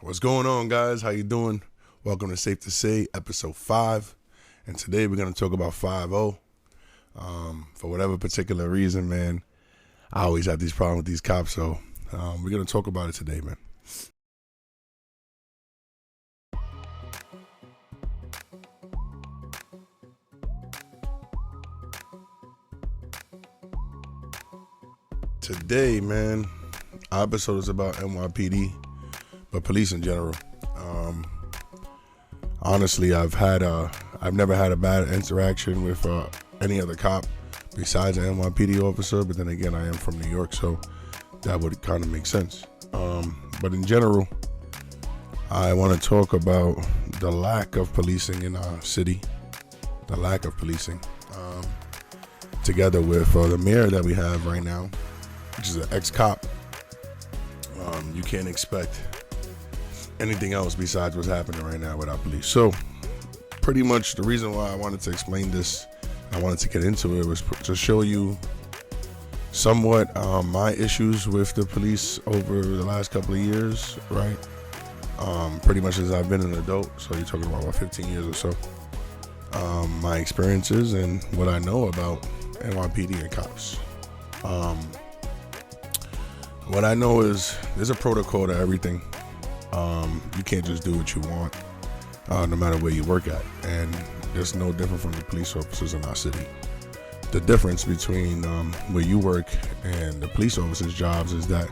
What's going on, guys? How you doing? Welcome to Safe to Say, episode 5. And today we're going to talk about 5-0. For whatever particular reason, man, I always have these problems with these cops, so we're going to talk about it today, man. Today, man, our episode is about NYPD, but police in general. Honestly, I've never had a bad interaction with any other cop besides an NYPD officer, but then again, I am from New York, so that would kind of make sense. But in general, I want to talk about the lack of policing in our city, the lack of policing, together with the mayor that we have right now, which is an ex-cop. You can't expect anything else besides what's happening right now with our police. So pretty much the reason why I wanted to explain this, I wanted to get into it, was to show you somewhat my issues with the police over the last couple of years, right? Pretty much as I've been an adult, so you're talking about 15 years or so. My experiences and what I know about NYPD and cops. What I know is there's a protocol to everything. You can't just do what you want, no matter where you work at. And there's no different from the police officers in our city. The difference between where you work and the police officers' jobs is that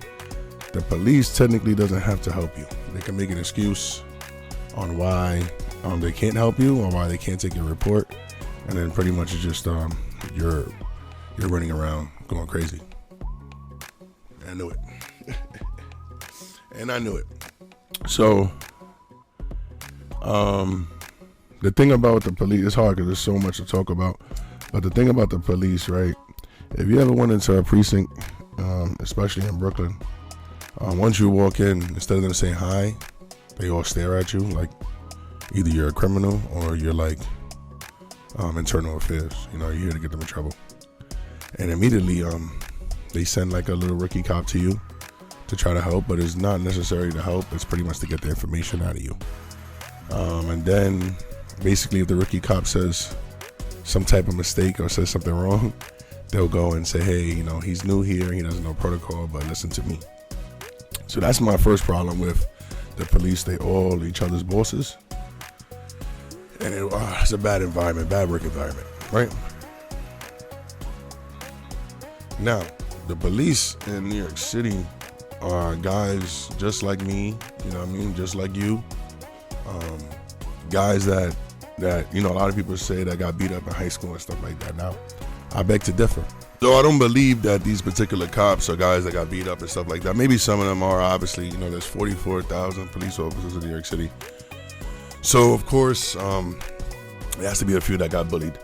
the police technically doesn't have to help you. They can make an excuse on why they can't help you or why they can't take your report, and then pretty much it's just you're running around going crazy. I knew it. And I knew it. So, the thing about the police, it's hard because there's so much to talk about, but the thing about the police, right, if you ever went into a precinct, especially in Brooklyn, once you walk in, instead of them saying hi, they all stare at you like either you're a criminal or you're like internal affairs, you're here to get them in trouble. And immediately, they send like a little rookie cop to you to try to help, but it's not necessary to help. It's pretty much to get the information out of you. And then basically if the rookie cop says some type of mistake or says something wrong, they'll go and say, hey, he's new here, he doesn't know protocol, but listen to me. So that's my first problem with the police. They all each other's bosses. And it's a bad environment, bad work environment, right? Now, the police in New York City are guys just like me, just like you. Guys that a lot of people say that got beat up in high school and stuff like that. Now, I beg to differ. So I don't believe that these particular cops are guys that got beat up and stuff like that. Maybe some of them are, obviously. There's 44,000 police officers in New York City. So, of course, there has to be a few that got bullied.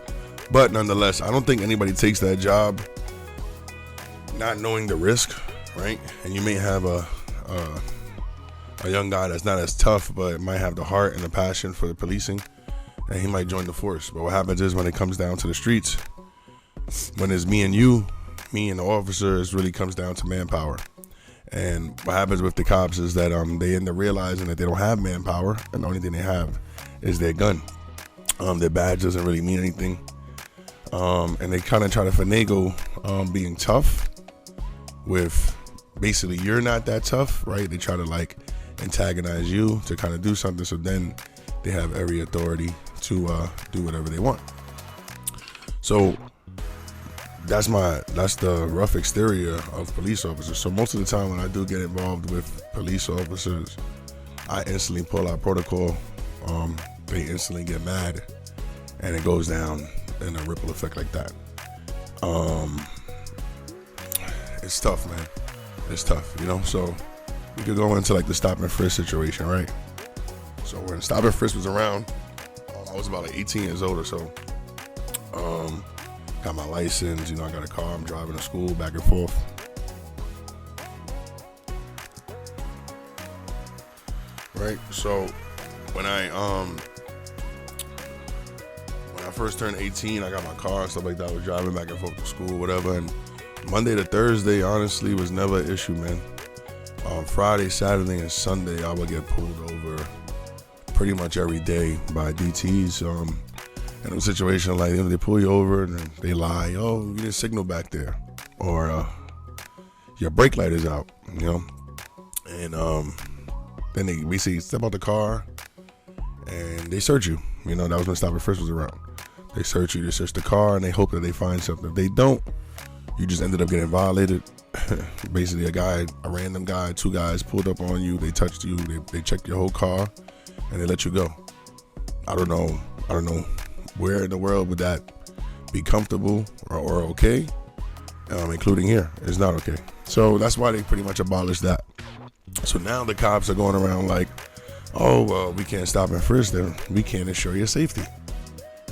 But nonetheless, I don't think anybody takes that job not knowing the risk, right? And you may have a young guy that's not as tough, but might have the heart and the passion for the policing, and he might join the force. But what happens is when it comes down to the streets, when it's me and the officers, really comes down to manpower. And what happens with the cops is that they end up realizing that they don't have manpower, and the only thing they have is their gun. Their badge doesn't really mean anything. And they kind of try to finagle being tough with basically you're not that tough, right? They try to like antagonize you to kind of do something, so then they have every authority to do whatever they want. So that's the rough exterior of police officers. So most of the time when I do get involved with police officers, I instantly pull out protocol. They instantly get mad, and it goes down in a ripple effect like that. It's tough, man. It's tough, So we could go into like the stop and frisk situation, right? So when stop and frisk was around, I was about like 18 years old or so. Got my license, I got a car. I'm driving to school back and forth. Right. So when I first turned 18, I got my car and stuff like that. I was driving back and forth to school, whatever. And Monday to Thursday, honestly, was never an issue, man. Friday, Saturday, and Sunday, I would get pulled over pretty much every day by DTs. In a situation like, they pull you over and they lie, oh, you didn't signal back there, or your brake light is out, and then they basically step out the car and they search you. That was when Stop and Frisk was around. They search you, they search the car, and they hope that they find something. If they don't, you just ended up getting violated. Basically, a random guy, two guys pulled up on you, they touched you, they checked your whole car, and they let you go. I don't know where in the world would that be comfortable or okay, including here. It's not okay. So that's why they pretty much abolished that. So now the cops are going around like, oh, well, we can't stop and frisk them, we can't ensure your safety.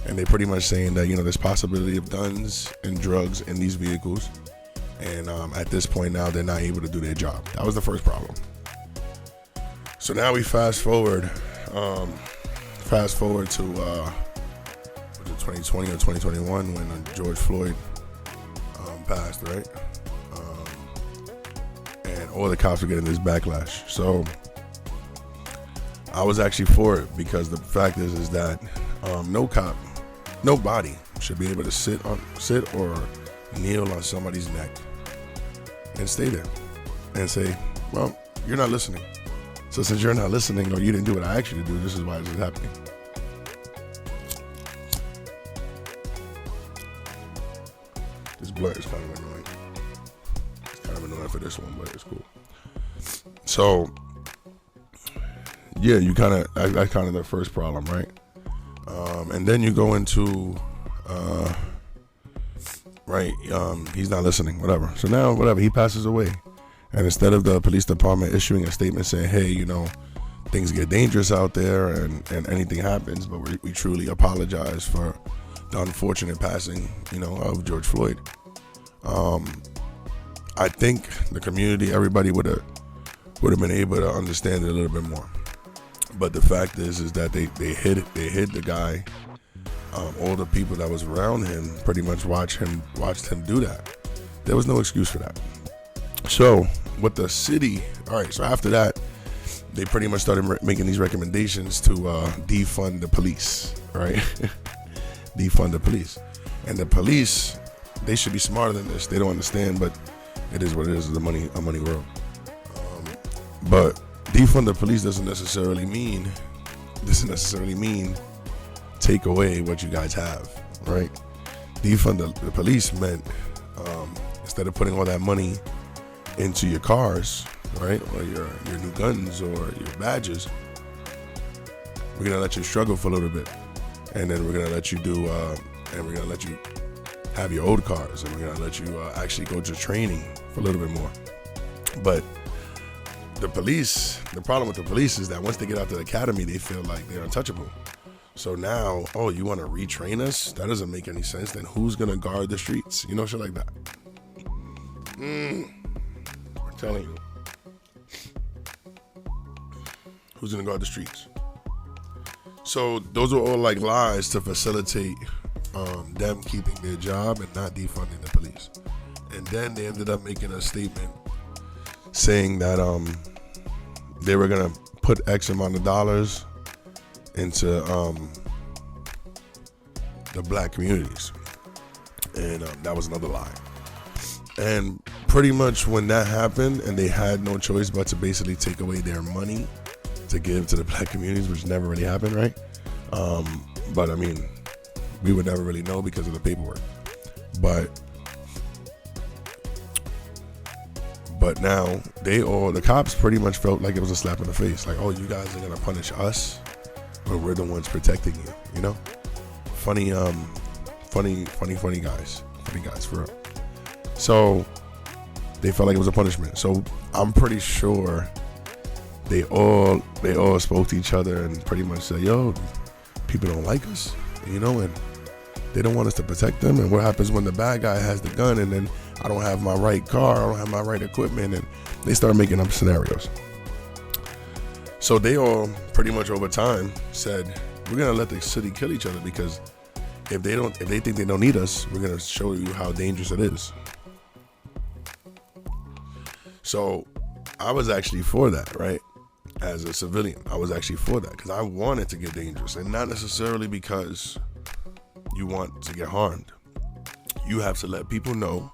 And they pretty much saying that, there's possibility of guns and drugs in these vehicles. And at this point now, they're not able to do their job. That was the first problem. So now we fast forward to 2020 or 2021 when George Floyd passed, right? And all the cops were getting this backlash. So I was actually for it, because the fact is that nobody should be able to sit or kneel on somebody's neck and stay there and say, well, you're not listening. So since you're not listening, or you didn't do what I asked you to do, this is why this is happening. This blur is kind of annoying. It's kind of annoying for this one, but it's cool. So yeah, that's kind of the first problem, right? And then you go into he's not listening, whatever. So now, he passes away. And instead of the police department issuing a statement saying, hey, things get dangerous out there and anything happens, but we truly apologize for the unfortunate passing, of George Floyd. I think the community, everybody would have been able to understand it a little bit more. But the fact is that they hid the guy. All the people that was around him pretty much watched him do that. There was no excuse for that. So with the city, all right, so after that, they pretty much started making these recommendations to defund the police, right? Defund the police. And the police, they should be smarter than this. They don't understand, but it is what it is. It's a money world. But defund the police doesn't necessarily mean take away what you guys have, right? Defund the police meant instead of putting all that money into your cars, right, or your new guns or your badges, we're gonna let you struggle for a little bit, and then we're gonna let you have your old cars, and we're gonna let you actually go to training for a little bit more. But the problem with the police is that once they get out to the academy, they feel like they're untouchable. So now, oh, you want to retrain us? That doesn't make any sense. Then who's going to guard the streets? Shit like that. I'm telling you. Who's going to guard the streets? So those are all like lies to facilitate them keeping their job and not defunding the police. And then they ended up making a statement saying that they were going to put X amount of dollars into the black communities, and that was another lie. And pretty much when that happened, and they had no choice but to basically take away their money to give to the black communities, which never really happened, right? But I mean, we would never really know because of the paperwork. But now the cops pretty much felt like it was a slap in the face. Like, oh, you guys are gonna punish us, but we're the ones protecting you. Funny guys. Funny guys, for real. So they felt like it was a punishment. So I'm pretty sure they all spoke to each other and pretty much said, yo, people don't like us, and they don't want us to protect them. And what happens when the bad guy has the gun and then I don't have my right car, I don't have my right equipment, and they start making up scenarios. So they all pretty much over time said, we're gonna let the city kill each other, because if they think they don't need us, we're gonna show you how dangerous it is. So I was actually for that, right? As a civilian, I was actually for that because I wanted to get dangerous, and not necessarily because you want to get harmed. You have to let people know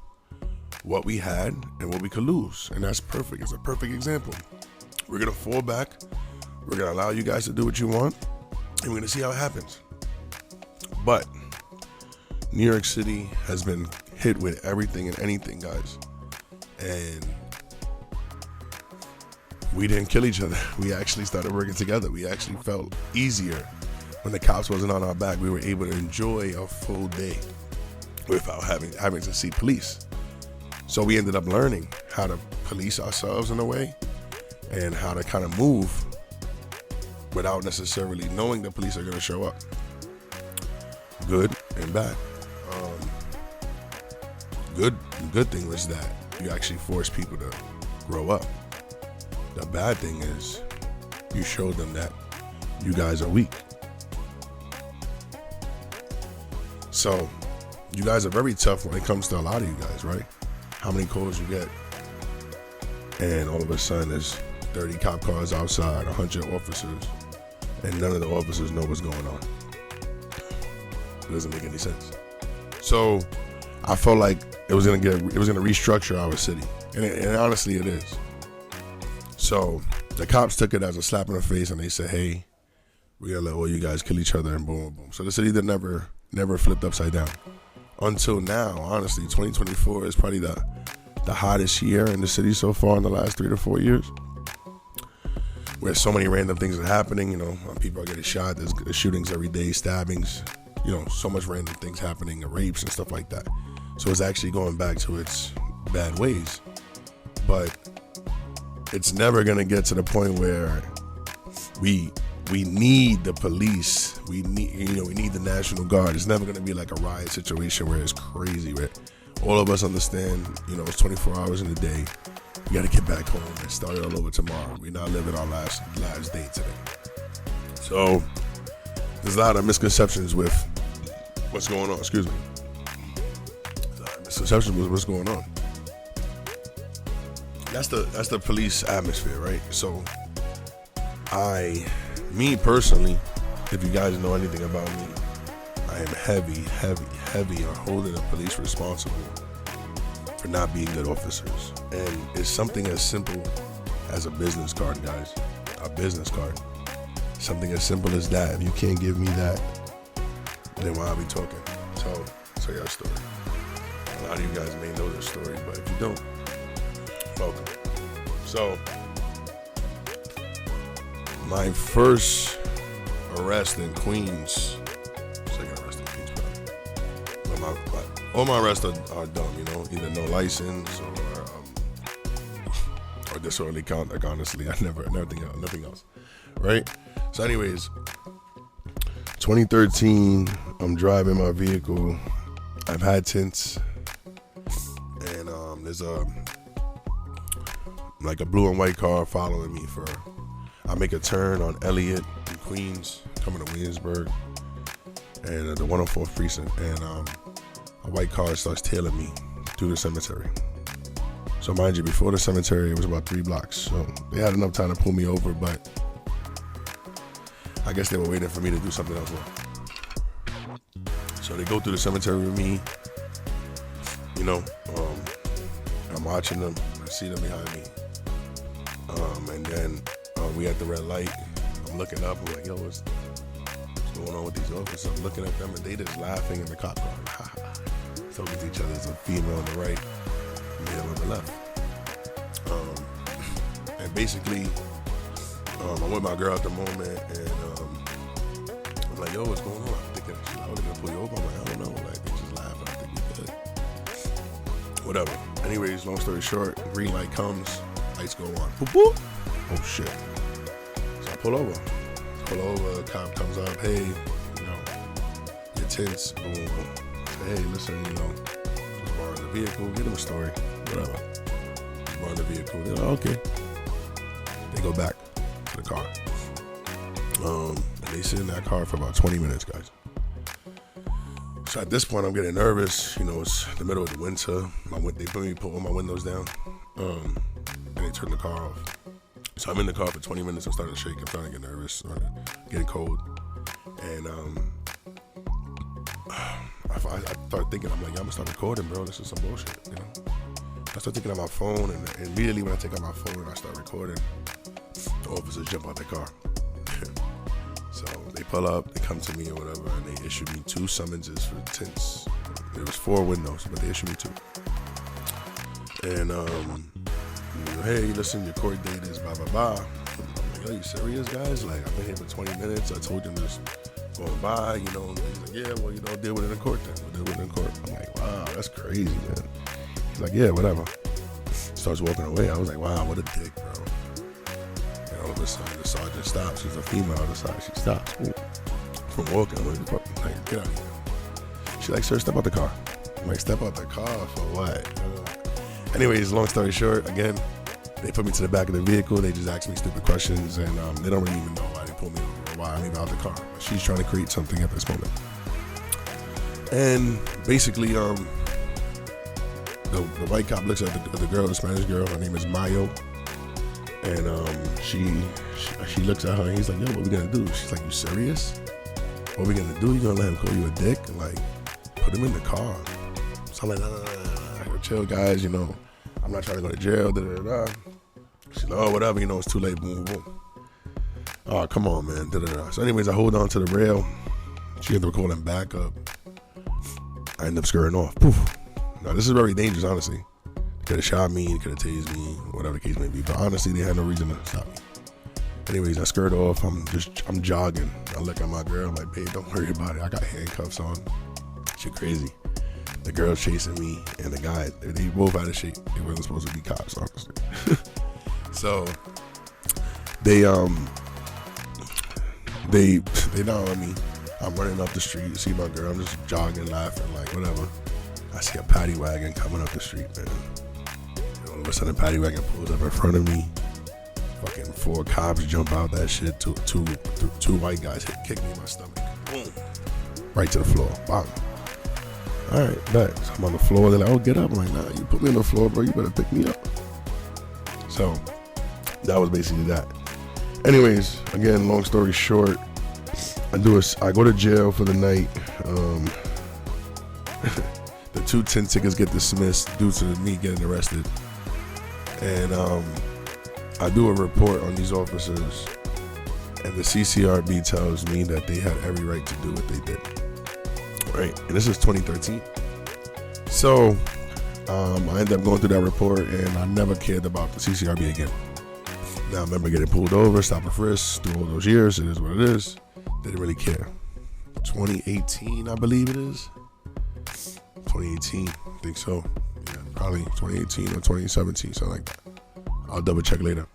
what we had and what we could lose, and that's perfect. It's a perfect example. We're gonna fall back. We're gonna allow you guys to do what you want, and we're gonna see how it happens. But New York City has been hit with everything and anything, guys, and we didn't kill each other. We actually started working together. We actually felt easier when the cops wasn't on our back. We were able to enjoy a full day without having to see police. So we ended up learning how to police ourselves in a way and how to kind of move without necessarily knowing the police are going to show up. Good and bad. Good thing was that you actually forced people to grow up. The bad thing is you showed them that you guys are weak. So you guys are very tough when it comes to a lot of you guys, right? How many calls you get, and all of a sudden there's 30 cop cars outside, 100 officers, and none of the officers know what's going on. It doesn't make any sense. So I felt like it was gonna restructure our city, and honestly it is. So the cops took it as a slap in the face, and they said, "Hey, we gotta let all you guys kill each other," and boom, boom. So the city that never flipped upside down until now. Honestly, 2024 is probably the hottest year in the city so far in the last 3 to 4 years, where so many random things are happening. You know, people are getting shot. There's shootings every day, stabbings. You know, so much random things happening, rapes and stuff like that. So it's actually going back to its bad ways, but it's never gonna get to the point where we need the police. We need the National Guard. It's never gonna be like a riot situation where it's crazy. Where all of us understand, it's 24 hours in a day. We gotta get back home and start it all over tomorrow. We're not living our last day today. So there's a lot of misconceptions with what's going on. Excuse me. There's a lot of misconceptions with what's going on. That's the police atmosphere, right? So me personally, if you guys know anything about me, I am heavy on holding the police responsible for not being good officers. And it's something as simple as a business card, guys. A business card. Something as simple as that. If you can't give me that, then why are we talking? So I'll tell you a story. A lot of you guys may know this story, but if you don't, welcome. So my first arrest in Queens, second arrest in Queens, but all my arrests are dumb, either no license or disorderly conduct. Honestly, nothing else, right? So, anyways, 2013, I'm driving my vehicle. I've had tints, and there's a blue and white car following me I make a turn on Elliott in Queens, coming to Williamsburg, and the 104th precinct, and a white car starts tailing me through the cemetery. So mind you, before the cemetery, it was about 3 blocks. So they had enough time to pull me over, but I guess they were waiting for me to do something else wrong. So they go through the cemetery with me, I'm watching them, I see them behind me. And then we at the red light, I'm looking up, I'm like, yo, what's going on with these officers? I'm looking at them and they just laughing in the cop car, talking to each other. There's a female on the right, male on the left. And basically, I'm with my girl at the moment, and I'm like, yo, what's going on? I'm thinking, I was gonna pull you over. I'm like, I don't know, they just laughing. I think we good. Whatever. Anyways, long story short, green light comes, lights go on. Boop, boop. Oh shit. So I pull over, cop comes up, hey, your tints, boom, boom. Say, hey, listen, just borrowing the vehicle, get him a story, whatever. Just borrowing the vehicle. They're like, okay. They go back to the car. And they sit in that car for about 20 minutes, guys. So at this point, I'm getting nervous. It's the middle of the winter. They put all my windows down. And and they turned the car off. So I'm in the car for 20 minutes. I'm starting to shake. I'm starting to get nervous, getting cold. And I started thinking, I'm like, I'm gonna start recording, bro. This is some bullshit, you know. I start thinking on my phone, and immediately when I take out my phone and I start recording, the officers jump out the car. So they pull up, they come to me or whatever, and they issue me 2 summonses for tints. There was 4 windows, but they issued me 2. And hey, listen, your court date is blah blah blah. I'm like, are you serious, guys? Like, I've been here for 20 minutes. I told you this going by, you know. And he's like, yeah, well, you know, deal with it in court then. We'll deal with it in court. I'm like, wow, that's crazy, man. He's like, yeah, whatever. Starts walking away. I was like, wow, what a dick, bro. And all of a sudden, the sergeant stops. There's a female on the side. She stops. Ooh. From walking, I'm like, get out of here. She's like, sir, step out the car. I'm like, step out the car for what? Anyways, long story short, again, they put me to the back of the vehicle. They just asked me stupid questions, and they don't really even know why they pulled me over or why I'm even out the car. She's trying to create something at this moment. And basically, the white cop looks at the girl, the Spanish girl. Her name is Mayo. And she looks at her, and he's like, yo, what we gonna do? She's like, you serious? What we gonna do? You gonna let him call you a dick? Like, put him in the car. So I'm like, no. Chill, guys, you know, I'm not trying to go to jail, da-da-da-da. She's like, oh, whatever, you know, it's too late, boom, boom. Oh, come on, man, da-da-da. So anyways, I hold on to the rail. She had to call him back up. I end up skirting off. Poof. Now, this is very dangerous, honestly. They could have shot me, they could have tased me, whatever the case may be. But honestly, they had no reason to stop me. Anyways, I skirt off. I'm jogging. I look at my girl, I'm like, babe, don't worry about it. I got handcuffs on. Shit crazy. The girl's chasing me, and the guy, they both out of shape. They wasn't supposed to be cops, honestly. So they down on me. I'm running up the street. You see my girl. I'm just jogging, laughing, like whatever. I see a paddy wagon coming up the street, man. And all of a sudden, paddy wagon pulls up in front of me. Fucking 4 cops jump out that shit. Two white guys kick me in my stomach. Boom. Right to the floor. Bam. All right, bet. So I'm on the floor. They're like, oh, get up. I'm like, nah, you put me on the floor, bro. You better pick me up. So that was basically that. Anyways, again, long story short, I go to jail for the night. The 2 10 tickets get dismissed due to me getting arrested. And I do a report on these officers, and the CCRB tells me that they had every right to do what they did. Right, and this is 2013. So I ended up going through that report, and I never cared about the CCRB again. Now I remember getting pulled over, stop and frisk, through all those years. It is what it is. Didn't really care. 2018, I believe it is. 2018, I think so. Yeah, probably 2018 or 2017, something like that. I'll double check later.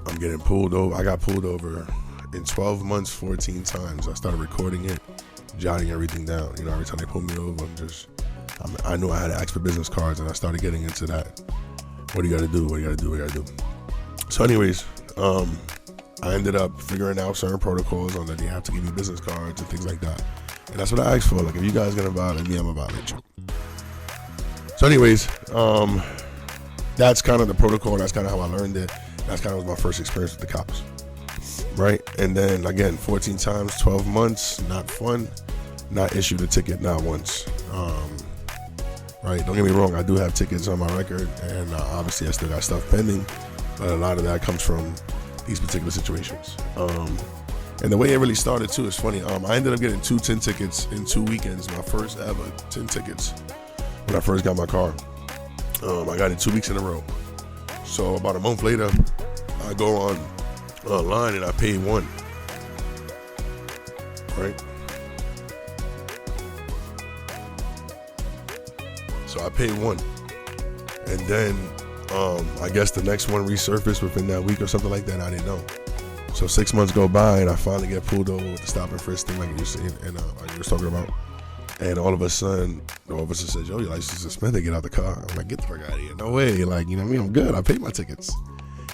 I'm getting pulled over. I got pulled over in 12 months, 14 times. I started recording it, jotting everything down. You know, every time they pulled me over, I knew I had to ask for business cards, and I started getting into that. What do you got to do? What do you got to do? What do you got to do? So anyways, I ended up figuring out certain protocols on that you have to give me business cards and things like that. And that's what I asked for. Like, if you guys gonna violate me, I'm gonna violate you. So anyways, that's kind of the protocol. That's kind of how I learned it. That's kind of was my first experience with the cops. Right? And then again, 14 times, 12 months, not fun, not issued a ticket, not once. Right? Don't get me wrong, I do have tickets on my record, and obviously I still got stuff pending, but a lot of that comes from these particular situations. And the way it really started too is funny. I ended up getting 2 10 tickets in 2 weekends, my first ever 10 tickets when I first got my car. I got it 2 weeks in a row. So about a month later, I go online and I paid 1. Right? So I paid 1. And then I guess the next one resurfaced within that week or something like that. I didn't know. So 6 months go by and I finally get pulled over with the stop and frisk thing like you said, and like you were talking about. And all of a sudden, the officer says, yo, your license is suspended, get out the car. I'm like, get the fuck out of here. No way. Like, you know what I mean? I'm good. I paid my tickets.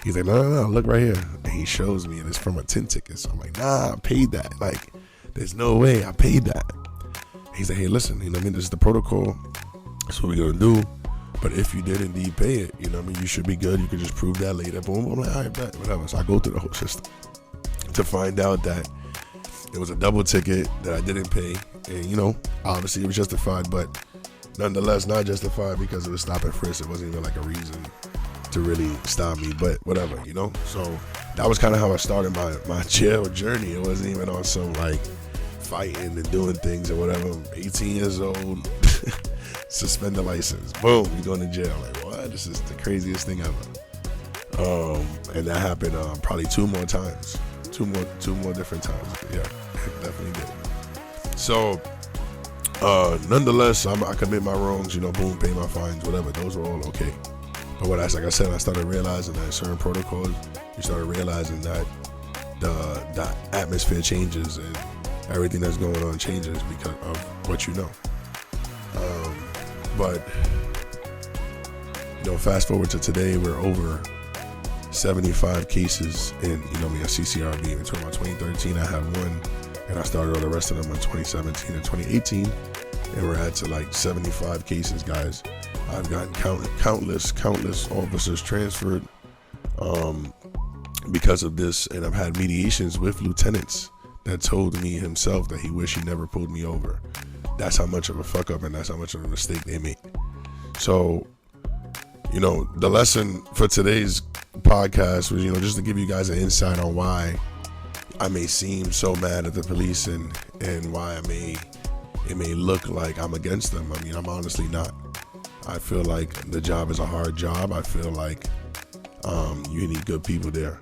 He's like, no, look right here. And he shows me, and it's from a 10 ticket. So I'm like, nah, I paid that. Like, there's no way I paid that. He's like, hey, listen, you know what I mean? This is the protocol. That's what we're going to do. But if you did indeed pay it, you know what I mean, you should be good. You could just prove that later. Boom, I'm like, all right, bet, whatever. So I go through the whole system to find out that it was a double ticket that I didn't pay. And, you know, obviously it was justified, but nonetheless not justified because it was stop and frisk. It wasn't even like a reason to really stop me, but whatever, you know? So that was kind of how I started my jail journey. It wasn't even on some like fighting and doing things or whatever. I'm 18 years old, suspend the license. Boom, you going to jail. Like, what? This is the craziest thing ever. And that happened probably two more times. Two more different times. Yeah, definitely did. So, nonetheless, I commit my wrongs, you know, boom, pay my fines, whatever. Those were all okay. But like I said, I started realizing that certain protocols, you started realizing that the atmosphere changes and everything that's going on changes because of what you know. But, you know, fast forward to today, we're over 75 cases in, you know, a CCRB. In 2013, I have one, and I started all the rest of them in 2017 and 2018, and we're at to like 75 cases, guys. I've gotten countless officers transferred because of this, and I've had mediations with lieutenants that told me himself that he wished he never pulled me over. That's how much of a fuck up and that's how much of a mistake they make. So, you know, the lesson for today's podcast was, you know, just to give you guys an insight on why I may seem so mad at the police and why it may look like I'm against them. I mean, I'm honestly not. I feel like the job is a hard job. I feel like you need good people there,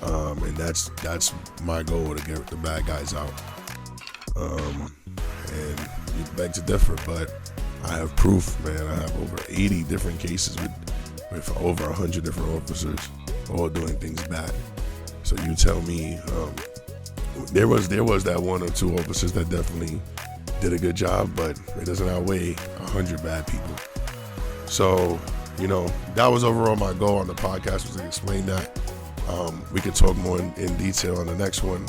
and that's my goal, to get the bad guys out. And you beg to differ, but I have proof, man. I have over 80 different cases with over 100 different officers, all doing things bad. So you tell me, there was that one or two officers that definitely did a good job, but it doesn't outweigh 100 bad people. So, you know, that was overall my goal on the podcast, was to explain that. We could talk more in detail on the next one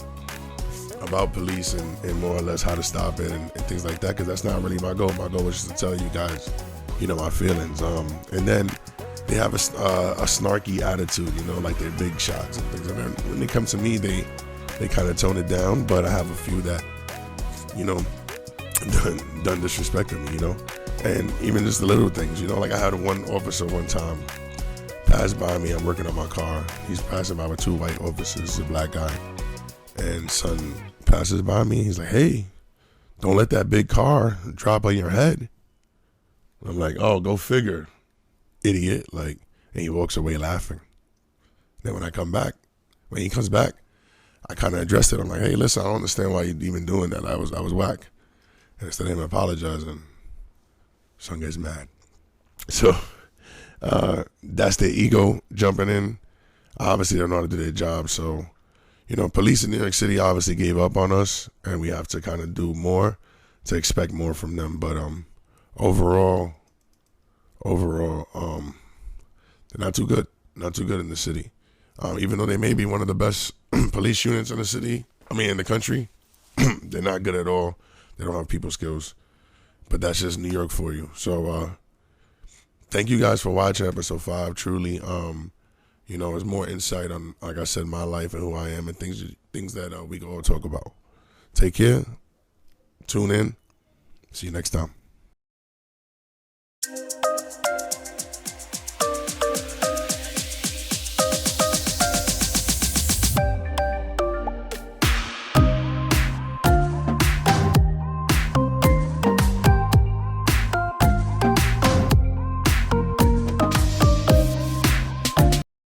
about police and more or less how to stop it and things like that, because that's not really my goal. My goal was just to tell you guys, you know, my feelings. And then they have a snarky attitude, you know, like they're big shots and things. And then when they come to me, they kind of tone it down, but I have a few that, you know, done disrespecting me, you know. And even just the little things, you know, like I had one officer one time pass by me. I'm working on my car. He's passing by with two white officers, a black guy. And son passes by me. He's like, "Hey, don't let that big car drop on your head." I'm like, "Oh, go figure, idiot." Like, and he walks away laughing. Then when he comes back, I kind of addressed it. I'm like, "Hey, listen, I don't understand why you even doing that. I was whack." And instead of him apologizing, son gets mad. So that's their ego jumping in. Obviously, they don't know how to do their job. So, you know, police in New York City obviously gave up on us, and we have to kind of do more to expect more from them. But overall, they're not too good. Not too good in the city. Even though they may be one of the best police units in the country, they're not good at all. They don't have people skills. But that's just New York for you. So thank you guys for watching episode 5. Truly, you know, it's more insight on, like I said, my life and who I am and things that we can all talk about. Take care. Tune in. See you next time.